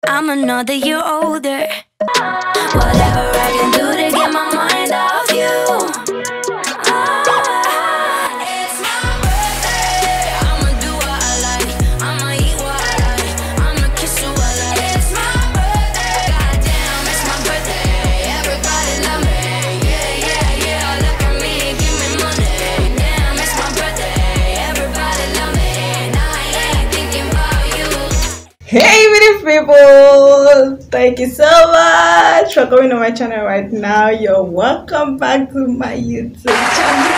I'm another year older. Whatever I can do to get my mind off you. It's my birthday. I'ma do what I like. I'ma eat what I like. I'ma kiss who I like. It's my birthday. Goddamn, it's my birthday. Everybody love me. Yeah, yeah, yeah. Look at me, give me money. Damn, it's my birthday. Everybody love me. And I ain't thinking about you. Hey beautiful people, thank you so much for coming on my channel right now. You're welcome back to my YouTube channel.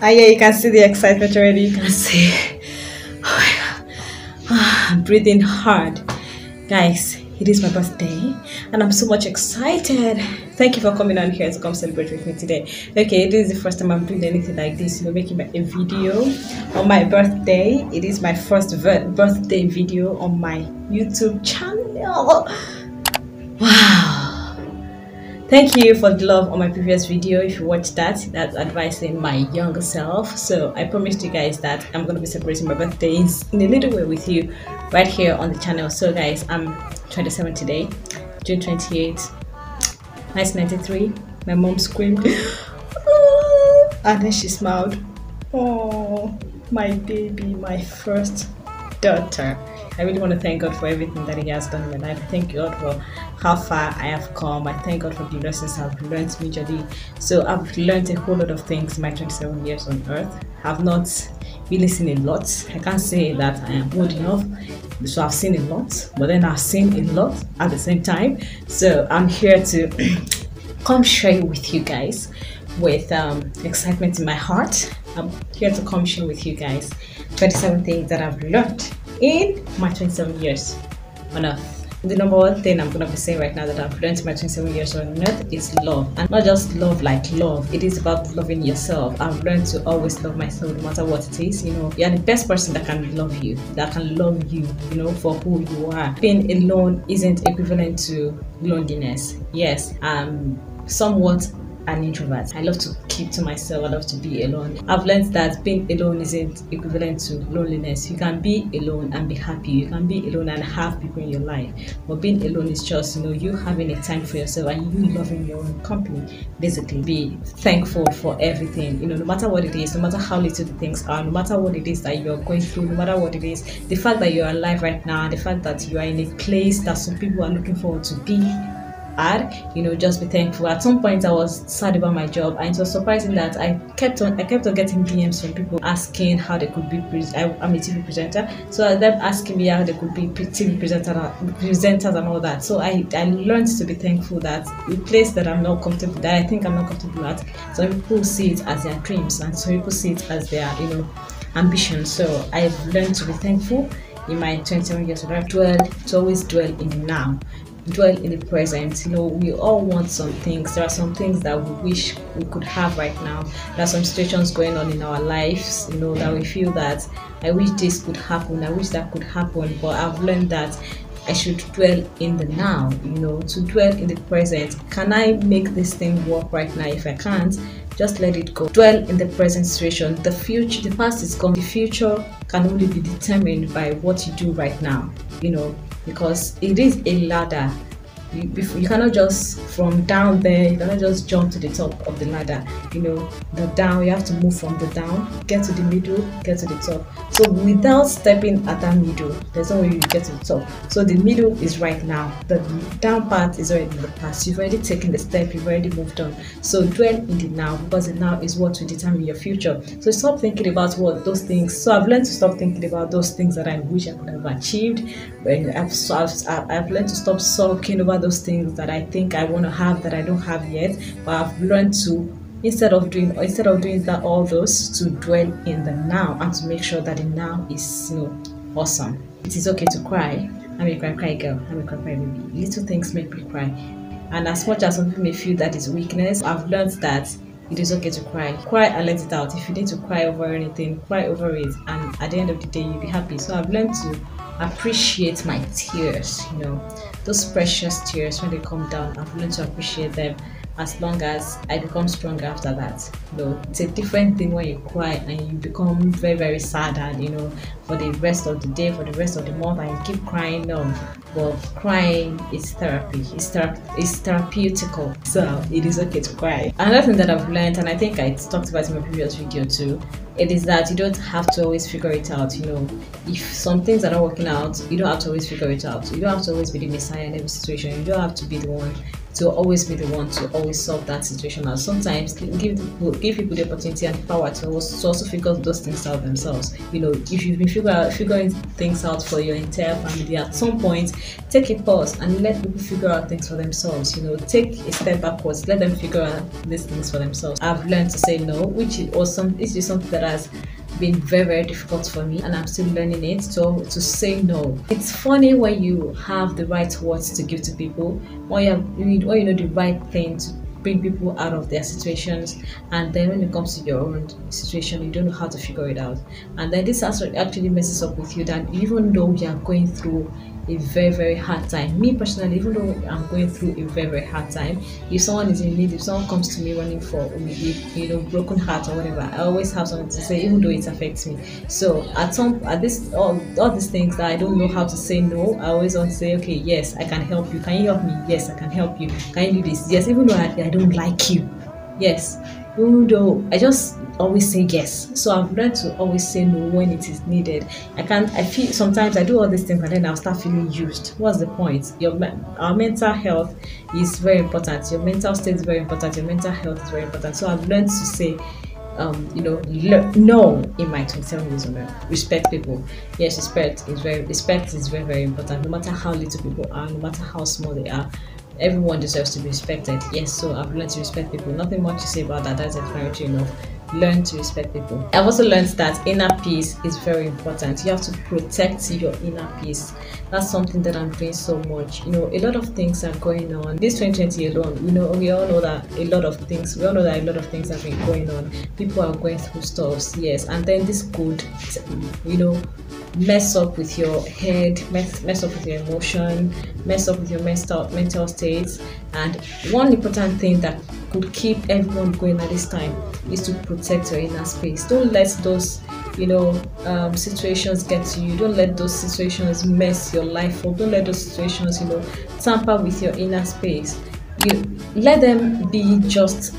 And yeah, you can see the excitement already. You can see, oh my god, I'm breathing hard. Guys, it is my birthday and I'm so much excited. Thank you for coming on here to come celebrate with me today. Okay, this is the first time I'm doing anything like this, making a video on my birthday. It is my first birthday video on my YouTube channel. Wow. Thank you for the love on my previous video. If you watched that, that's advising my younger self. So I promised you guys that I'm going to be celebrating my birthdays in a little way with you right here on the channel. So guys, I'm 27 today, June 28th, 1993. My mom screamed and then she smiled. Oh, my baby, my first daughter. I really want to thank God for everything that He has done in my life. I thank God for how far I have come. I thank God for the lessons I've learned majorly. So I've learned a whole lot of things in my 27 years on earth. I've not really seen a lot. I can't say that I am old enough. So I've seen a lot, but then I've seen a lot at the same time. So I'm here to come share with you guys with excitement in my heart. I'm here to come share with you guys 27 things that I've learned in my 27 years on earth. The number one thing I'm going to be saying right now that I've learned in my 27 years on earth is love. And not just love like love, it is about loving yourself. I've learned to always love myself no matter what it is. You're the best person that can love you, for who you are. Being alone isn't equivalent to loneliness. Yes, I'm somewhat an introvert. I love to keep to myself. I love to be alone. I've learned that being alone isn't equivalent to loneliness. You can be alone and be happy. You can be alone and have people in your life. But being alone is just, you having a time for yourself and you loving your own company. Basically, be thankful for everything. No matter what it is, no matter how little the things are, no matter what it is that you're going through, no matter what it is, the fact that you're alive right now, and the fact that you are in a place that some people are looking forward to be at, just be thankful. At some point I was sad about my job, and it was surprising that I kept on getting DMs from people asking how they could be I'm a TV presenter, so them asking me how they could be TV presenters and all that. So I learned to be thankful that the place that I'm not comfortable, that I think I'm not comfortable at, some people see it as their dreams and some people see it as their ambition. So I've learned to be thankful in my 27 years of life. To always dwell in the now, dwell in the present. We all want some things. There are some things that we wish we could have right now. There are some situations going on in our lives, that we feel that I wish this could happen, I wish that could happen. But I've learned that I should dwell in the now, to dwell in the present. Can I make this thing work right now? If I can't, just let it go. Dwell in the present situation. The future, the past is gone. The future can only be determined by what you do right now, because it is a ladder. You cannot just from down there, you cannot just jump to the top of the ladder. The down, you have to move from the down, get to the middle, get to the top. So without stepping at that middle, there's no way you get to the top. So the middle is right now. The down part is already in the past. You've already taken the step, you've already moved on. So dwell in the now, because the now is what will determine your future. So stop thinking about what those things. So I've learned to stop thinking about those things that I wish I could have achieved. I've learned to stop sulking over those things that I think I want to have that I don't have yet. But I've learned to, instead of doing that, all those, to dwell in the now and to make sure that the now is awesome. It is okay to cry. I'm a cry girl. I'm a cry baby. Little things make me cry, and as much as some people may feel that is weakness, I've learned that it is okay to cry. Cry and let it out. If you need to cry over anything, cry over it, and at the end of the day you'll be happy. So I've learned to appreciate my tears, those precious tears when they come down. I've learned to appreciate them. as long as I become stronger after that. You know, it's a different thing when you cry and you become very, very sad, and you know, for the rest of the day, for the rest of the month, and you keep crying. No, but crying is therapy. It's therapeutical. So it is okay to cry. Another thing that I've learned, and I think I talked about in my previous video too, it is that you don't have to always figure it out. You know, if some things are not working out, you don't have to always figure it out. You don't have to always be the messiah in every situation. You don't have to be the one to always be the one to always solve that situation. And sometimes give people the opportunity and the power to also figure those things out themselves. You know, if you've been figuring things out for your entire family, at some point take a pause and let people figure out things for themselves. You know, take a step backwards, let them figure out these things for themselves. I've learned to say no, which is awesome. This is something that has been very, very difficult for me, and I'm still learning it to say no. It's funny when you have the right words to give to people, when you know the right thing to bring people out of their situations, and then when it comes to your own situation, you don't know how to figure it out, and then this actually messes up with you. That even though you are going through a very, very hard time, me personally, even though I'm going through a very, very hard time, if someone is in need, if someone comes to me running for you know, broken heart or whatever, I always have something to say, even though it affects me. So at this all these things that I don't know how to say no, I always want to say, okay, yes, I can help you. Can you help me? Yes, I can help you. Can you do this? Yes, even though I don't like you. Yes, even though I just always say yes. So I've learned to always say no when it is needed. I feel sometimes I do all these things and then I'll start feeling used. What's the point? Our mental health is very important. Your mental state is very important. Your mental health is very important. So I've learned to say you know, no in my 27 years old. Respect people. Yes, respect is very, very important. No matter how little people are, no matter how small they are, everyone deserves to be respected. Yes, so I've learned to respect people. Nothing much to say about that. That's explanatory enough. Learn to respect people. I've also learned that inner peace is very important. You have to protect your inner peace. That's something that I'm doing so much. You know, a lot of things are going on. This 2020 alone, you know, we all know that a lot of things have been going on. People are going through stuff, yes, and then this could, you know, mess up with your head, mess up with your emotion, mess up with your mental states. And one important thing that could keep everyone going at this time is to protect your inner space. Don't let those, you know, situations get to you. Don't let those situations mess your life up. Don't let those situations, you know, tamper with your inner space. You let them be just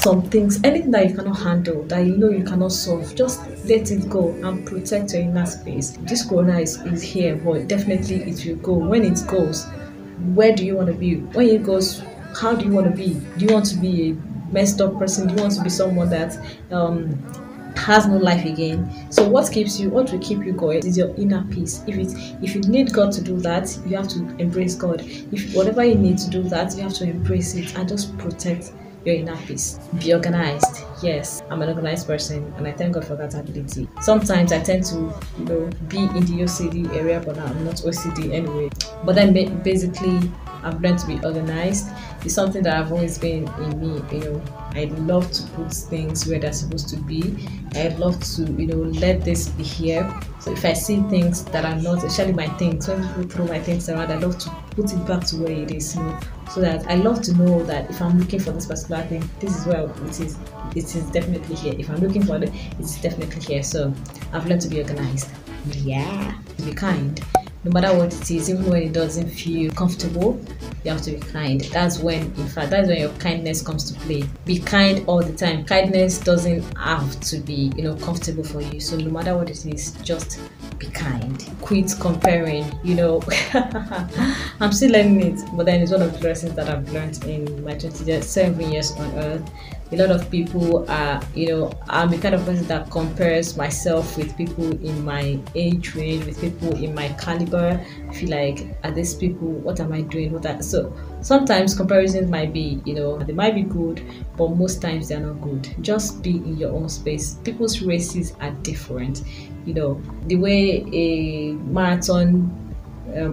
some things, anything that you cannot handle, that you know you cannot solve, just let it go and protect your inner space. This corona is here, but definitely it will go. When it goes, where do you want to be? When it goes, how do you want to be? Do you want to be a messed up person? Do you want to be someone that has no life again? So what will keep you going is your inner peace. If you need God to do that, you have to embrace God. If whatever you need to do that, you have to embrace it and just protect your inner peace. Be organized. Yes, I'm an organized person and I thank God for that ability. Sometimes I tend to, you know, be in the OCD area, but I'm not OCD anyway. But then basically I've learned to be organized. It's something that I've always been in me. You know, I love to put things where they're supposed to be. I love to, you know, let this be here. So if I see things that are not, especially my things, when people throw my things around, I love to put it back to where it is, you know, so that I love to know that if I'm looking for this particular thing, this is where it is. It is definitely here. If I'm looking for it, it's definitely here. So I've learned to be organized. Yeah, to be kind. No matter what it is, even when it doesn't feel comfortable, you have to be kind. That's when your kindness comes to play. Be kind all the time. Kindness doesn't have to be, you know, comfortable for you. So no matter what it is, just be kind. Quit comparing, you know. I'm still learning it, but then it's one of the lessons that I've learned in my 27 years on earth. A lot of people are, you know, I'm the kind of person that compares myself with people in my age range, with people in my caliber. I feel like, are these people, what am I doing? So sometimes comparisons might be, you know, they might be good, but most times they're not good. Just be in your own space. People's races are different. You know, the way a marathon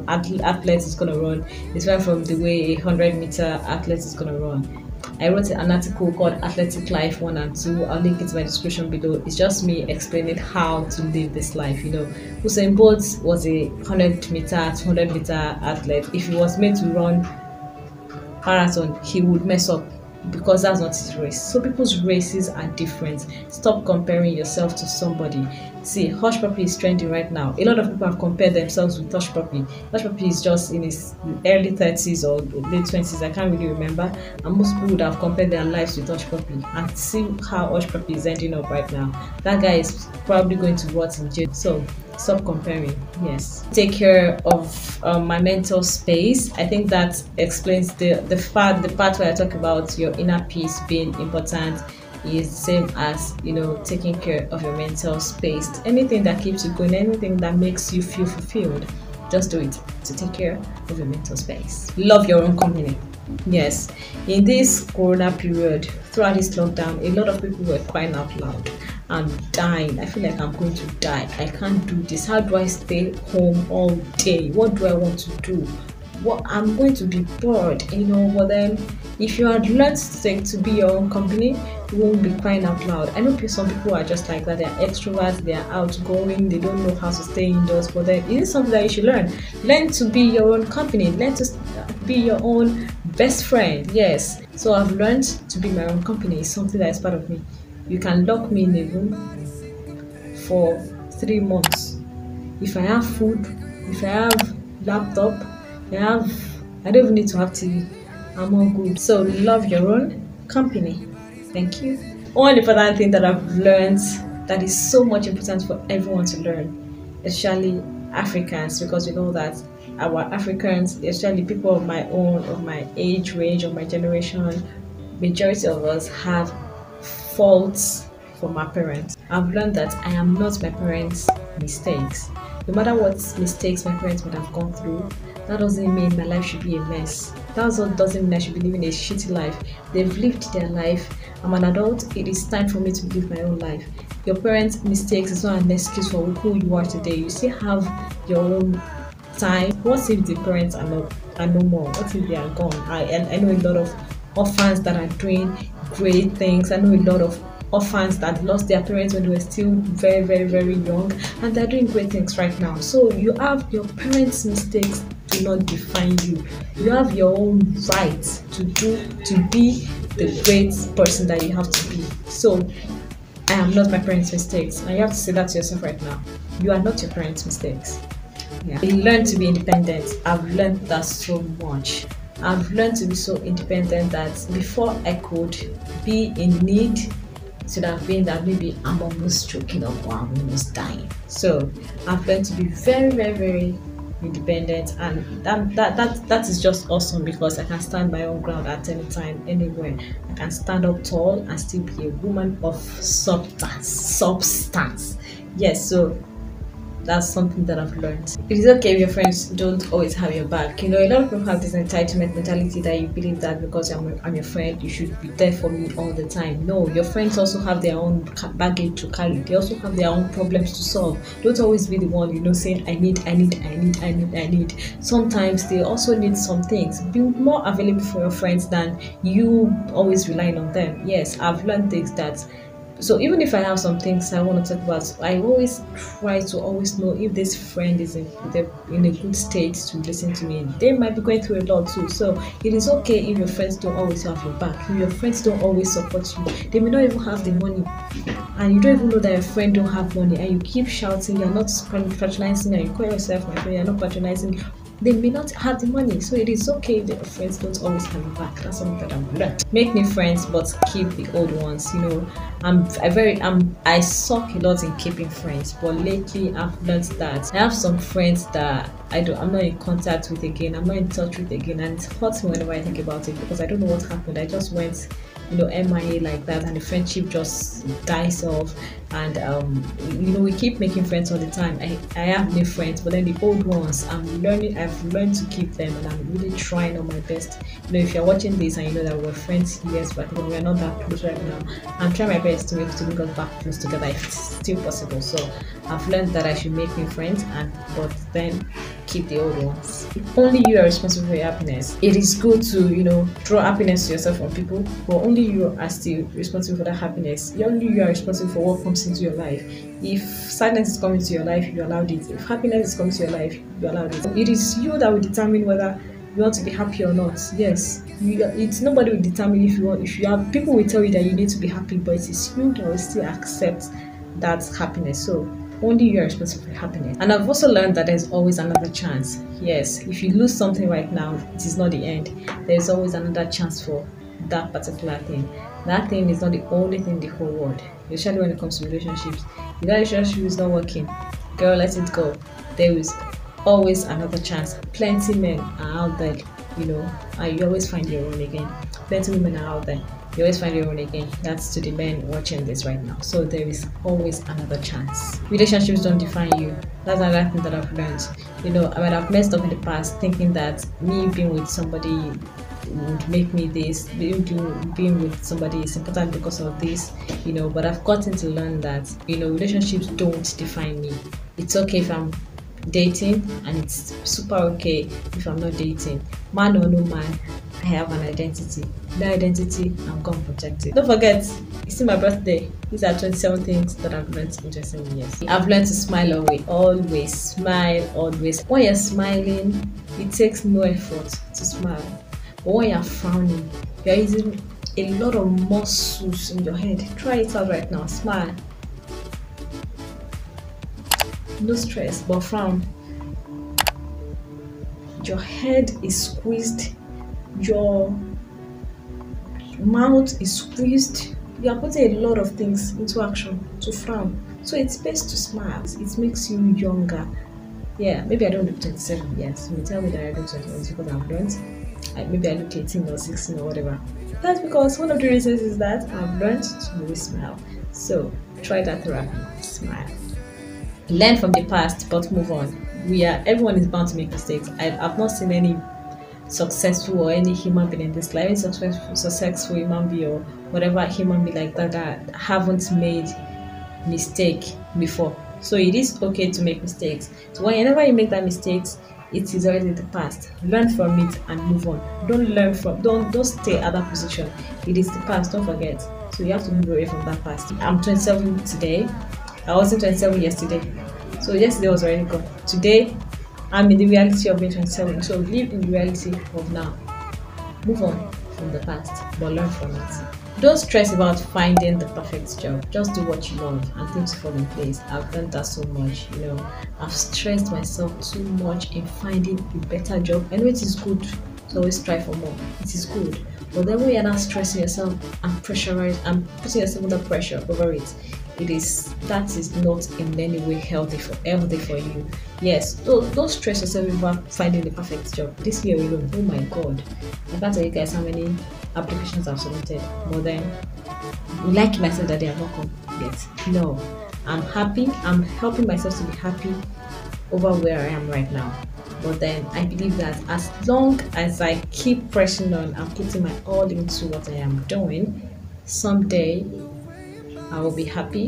athlete is going to run is different from the way a 100-meter athlete is going to run. I wrote an article called Athletic Life 1 and 2. I'll link it in my description below. It's just me explaining how to live this life. You know, Usain Bolt was a 100-meter athlete. If he was made to run marathon, he would mess up. because that's not his race. So people's races are different. Stop comparing yourself to somebody. See, Hush Puppy is trending right now. A lot of people have compared themselves with Hush Puppy. Hush Puppy is just in his early 30s or late 20s, I can't really remember. And most people would have compared their lives with Hush Puppy. And see how Hush Puppy is ending up right now. That guy is probably going to rot in jail. So stop comparing. Yes, take care of my mental space. I think that explains the part where I talk about your inner peace being important is the same as, you know, taking care of your mental space. Anything that keeps you going, anything that makes you feel fulfilled, just do it to take care of your mental space. Love your own company. Yes, in this corona period, throughout this lockdown, a lot of people were crying out loud. I'm dying. I feel like I'm going to die. I can't do this. How do I stay home all day? What do I want to do? What, I'm going to be bored, you know. But then, if you had learned to be your own company, you won't be crying out loud. I know some people are just like that. They are extroverts. They are outgoing. They don't know how to stay indoors. But then, it is something that you should learn. Learn to be your own company. Learn to be your own best friend. Yes. So I've learned to be my own company. It's something that is part of me. You can lock me in a room for 3 months. If I have food, if I have laptop, I don't even need to have TV. I'm all good. So love your own company. Thank you. One important thing that I've learned that is so much important for everyone to learn, especially Africans, because we know that our Africans, especially people of my age range, of my generation, majority of us have faults from our parents. I've learned that I am not my parents' mistakes. No matter what mistakes my parents would have gone through, that doesn't mean my life should be a mess. That also doesn't mean I should be living a shitty life. They've lived their life. I'm an adult. It is time for me to live my own life. Your parents' mistakes is not an excuse for who you are today. You still have your own time. What if the parents are no more? What if they are gone? I know a lot of orphans that are doing great things. I know a lot of orphans that lost their parents when they were still very, very, very young, and they're doing great things right now. So you have your parents' mistakes do not define you. You have your own right to be the great person that you have to be. So I am not my parents' mistakes, and you have to say that to yourself right now. You are not your parents' mistakes. Yeah. You learn to be independent. I've learned that so much. I've learned to be so independent that before I could be in need, it should have been that maybe I'm almost choking up or I'm almost dying. So I've learned to be very, very, very independent, and that is just awesome because I can stand my own ground at any time, anywhere. I can stand up tall and still be a woman of substance. Yes, so that's something that I've learned. It is okay if your friends don't always have your back. You know, a lot of people have this entitlement mentality that you believe that because I'm your friend, you should be there for me all the time. No, your friends also have their own baggage to carry. They also have their own problems to solve. Don't always be the one, you know, saying I need. Sometimes they also need some things. Be more available for your friends than you always relying on them. Yes, I've learned things that. So even if I have some things I want to talk about, I always try to always know if this friend is in a good state to listen to me. They might be going through a lot too. So it is okay if your friends don't always have your back. If your friends don't always support you, they may not even have the money, and you don't even know that your friend don't have money, and you keep shouting, you're not patronizing, and you call yourself my friend, you're not patronizing. They may not have the money, so it is okay if their friends don't always have your back. That's something that I've learned. Make new friends, but keep the old ones. You know, I suck a lot in keeping friends, but lately I've learned that I have some friends that I'm not in contact with again. I'm not in touch with again, and it hurts me whenever I think about it because I don't know what happened. I just went, you know, MIA like that, and the friendship just dies off. And you know, we keep making friends all the time. I have new friends, but then the old ones, I've learned to keep them, and I'm really trying on my best. You know, if you're watching this and you know that we're friends years back, but we're not that close right now, I'm trying my best to make us back close together if it's still possible. So I've learned that I should make new friends, but then keep the old ones. Only you are responsible for your happiness. It is good to, you know, draw happiness to yourself from people, but only you are still responsible for that happiness. Only you are responsible for what comes into your life. If sadness is coming to your life, you allowed it. If happiness is coming to your life, you allowed it. It is you that will determine whether you want to be happy or not. Yes, it's nobody will determine if you want. If you have people will tell you that you need to be happy, but it is you that will still accept that happiness. So only you are responsible for happiness. And I've also learned that there's always another chance. Yes, if you lose something right now, it is not the end. There's always another chance for that particular thing. That thing is not the only thing in the whole world, especially when it comes to relationships. If that relationship is not working, girl, let it go. There is always another chance. Plenty men are out there, and you always find your own again. Plenty women are out there, you always find your own again. That's to the men watching this right now. So there is always another chance. Relationships don't define you. That's another thing that I've learned. I might have messed up in the past thinking that me being with somebody would make me this, being with somebody is important because of this, but I've gotten to learn that relationships don't define me. It's okay if I'm dating, and it's super okay if I'm not dating. Man or no man, I have an identity. That identity, I'm gonna protect it. Don't forget, it's my birthday. These are 27 things that I've learned in 27 years. I've learned to smile always smile always. When you're smiling, it takes no effort to smile. But when you're frowning, you're using a lot of muscles in your head. Try it out right now. Smile. No stress, but frown. Your head is squeezed. Your mouth is squeezed. You are putting a lot of things into action to frown. So it's best to smile. It makes you younger. Yeah, maybe I don't look 27 yet. You tell me that I look 27 because I've learned. Maybe I look 18 or 16 or whatever. That's because one of the reasons is that I've learned to always smile. So try that therapy. Smile. Learn from the past, but move on. Everyone is bound to make mistakes. I've not seen any successful or any human being in this life, any successful human being or whatever human being like that haven't made mistake before. So it is okay to make mistakes. So whenever you make that mistakes, it is already the past. Learn from it and move on. Don't stay at that position. It is the past, don't forget. So you have to move away from that past. I'm 27 today. I wasn't 27 yesterday. So yesterday was already gone. Today, I'm in the reality of being 27. So live in the reality of now. Move on from the past, but learn from it. Don't stress about finding the perfect job. Just do what you love and things fall in place. I've done that so much, I've stressed myself too much in finding a better job. I know it is good to always strive for more. It is good. But then when you're not stressing yourself and pressurized and putting yourself under pressure over it, that is not in any way healthy for you. Yes, don't stress yourself about finding the perfect job. This year alone, oh my god, I can't tell you guys how many applications I've submitted. But then, like myself that they have not come yet. No, I'm happy. I'm helping myself to be happy over where I am right now. But then I believe that as long as I keep pressing on and putting my all into what I am doing, someday I will be happy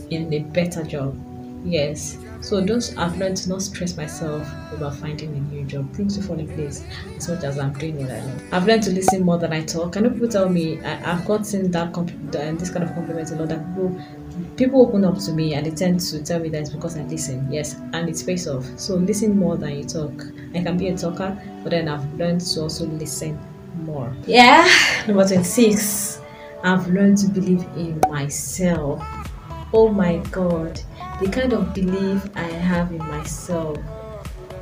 in a better job. Yes. So I've learned to not stress myself about finding a new job. Things will fall in place as much as I'm doing what I love. I've learned to listen more than I talk. I know people tell me I've gotten this kind of compliments a lot, that people open up to me and they tend to tell me that it's because I listen. Yes, and it pays off. So listen more than you talk. I can be a talker, but then I've learned to also listen more. Yeah, number 26. I've learned to believe in myself. Oh my god, the kind of belief I have in myself,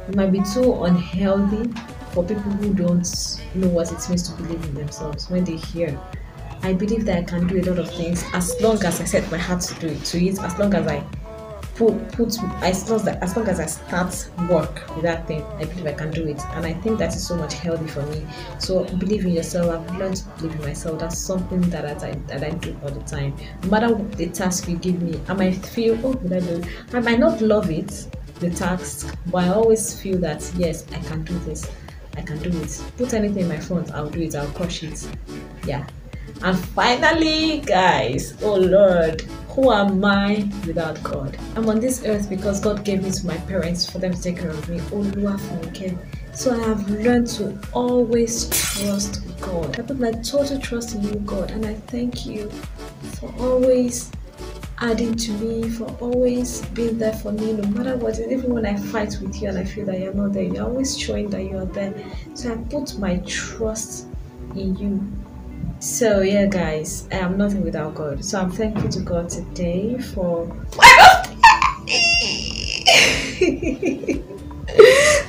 it might be too unhealthy for people who don't know what it means to believe in themselves. When they hear, I believe that I can do a lot of things as long as I set my heart to it, as long as I as long as I start work with that thing, I believe I can do it. And I think that is so much healthy for me. So believe in yourself. I've learned to believe in myself. That's something that I do all the time. No matter what the task you give me, I might feel, I might not love it, the task, but I always feel that yes, I can do this. I can do it. Put anything in my front, I'll do it. I'll crush it. Yeah. And finally, guys, oh Lord, who am I without God? I'm on this earth because God gave me to my parents for them to take care of me. So I have learned to always trust God. I put my total trust in you, God, and I thank you for always adding to me, for always being there for me no matter what. Even when I fight with you and I feel that you're not there, you're always showing that you're there. So I put my trust in you. So yeah, guys, I am nothing without God. So I'm thankful to God today for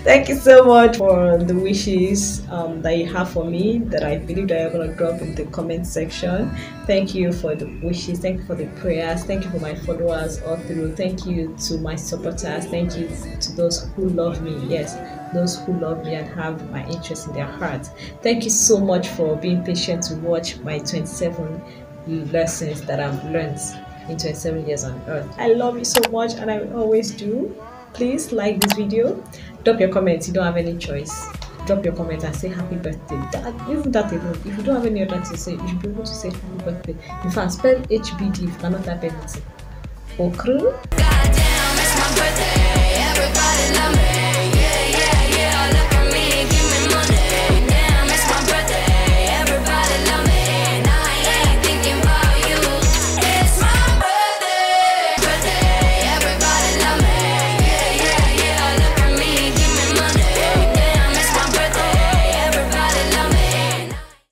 thank you so much for the wishes that you have for me, that I believe that you're going to drop in the comment section. Thank you for the wishes. Thank you for the prayers. Thank you for my followers all through. Thank you to my supporters. Thank you to those who love me. Yes, those who love me and have my interest in their heart. Thank you so much for being patient to watch my 27 lessons that I've learned in 27 years on earth. I love you so much and I will always do. Please like this video, drop your comments. You don't have any choice. Drop your comment and say happy birthday. Even that alone, if you don't have any other to say, you should be able to say happy birthday. In fact, spell HBD if you cannot type anything. Okay. Goddamn, it's my birthday. Everybody love me.